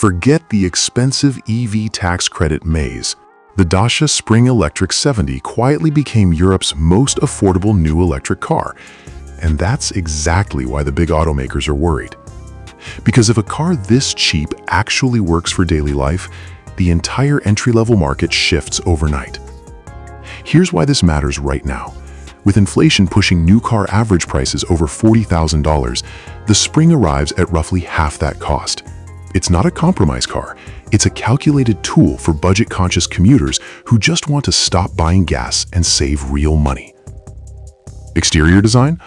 Forget the expensive EV tax credit maze. The Dacia Spring Electric 70 quietly became Europe's most affordable new electric car. And that's exactly why the big automakers are worried. Because if a car this cheap actually works for daily life, the entire entry-level market shifts overnight. Here's why this matters right now. With inflation pushing new car average prices over $40,000, the Spring arrives at roughly half that cost. It's not a compromise car. It's a calculated tool for budget-conscious commuters who just want to stop buying gas and save real money. Exterior design?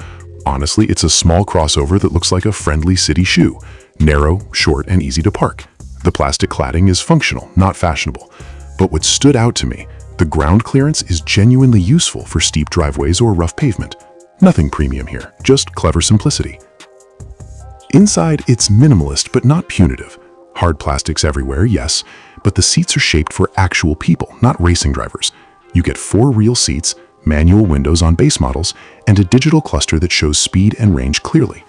Honestly, it's a small crossover that looks like a friendly city shoe. Narrow, short, and easy to park. The plastic cladding is functional, not fashionable. But what stood out to me, the ground clearance is genuinely useful for steep driveways or rough pavement. Nothing premium here, just clever simplicity. Inside, it's minimalist but not punitive. Hard plastics everywhere, yes, but the seats are shaped for actual people, not racing drivers. You get 4 real seats, manual windows on base models, and a digital cluster that shows speed and range clearly.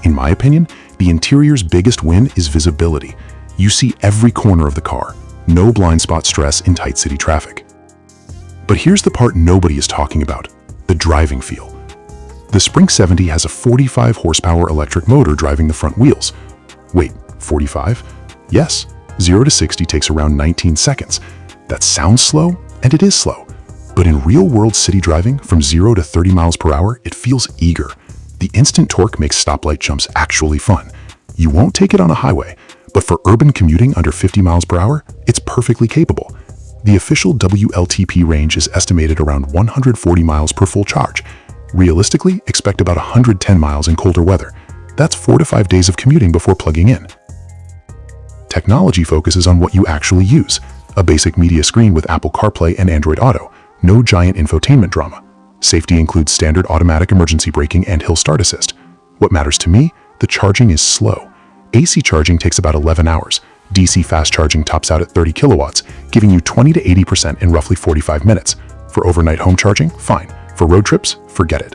In my opinion, the interior's biggest win is visibility. You see every corner of the car, no blind spot stress in tight city traffic. But here's the part nobody is talking about, the driving feel. The Spring 70 has a 45 horsepower electric motor driving the front wheels. Wait, 45? Yes, 0 to 60 takes around 19 seconds. That sounds slow, and it is slow. But in real-world city driving, from 0 to 30 miles per hour, it feels eager. The instant torque makes stoplight jumps actually fun. You won't take it on a highway, but for urban commuting under 50 miles per hour, it's perfectly capable. The official WLTP range is estimated around 140 miles per full charge. Realistically, expect about 110 miles in colder weather. That's 4 to 5 days of commuting before plugging in. Technology focuses on what you actually use. A basic media screen with Apple CarPlay and Android Auto. No giant infotainment drama. Safety includes standard automatic emergency braking and hill start assist. What matters to me? The charging is slow. AC charging takes about 11 hours. DC fast charging tops out at 30 kilowatts, giving you 20 to 80% in roughly 45 minutes. For overnight home charging, fine. For road trips, forget it.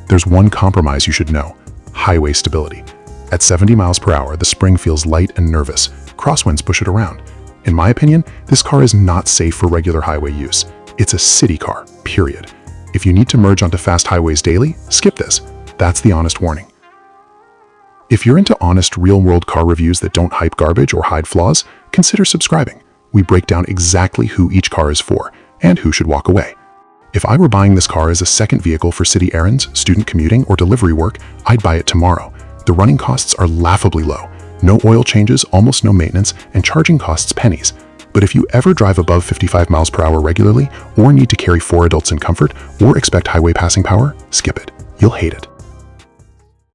There's one compromise you should know: highway stability. At 70 miles per hour, the Spring feels light and nervous. Crosswinds push it around. In my opinion, this car is not safe for regular highway use. It's a city car, period. If you need to merge onto fast highways daily, skip this. That's the honest warning. If you're into honest, real-world car reviews that don't hype garbage or hide flaws, consider subscribing. We break down exactly who each car is for and who should walk away. If I were buying this car as a second vehicle for city errands, student commuting, or delivery work, I'd buy it tomorrow. The running costs are laughably low. No oil changes, almost no maintenance, and charging costs pennies. But if you ever drive above 55 miles per hour regularly, or need to carry 4 adults in comfort, or expect highway passing power, skip it. You'll hate it.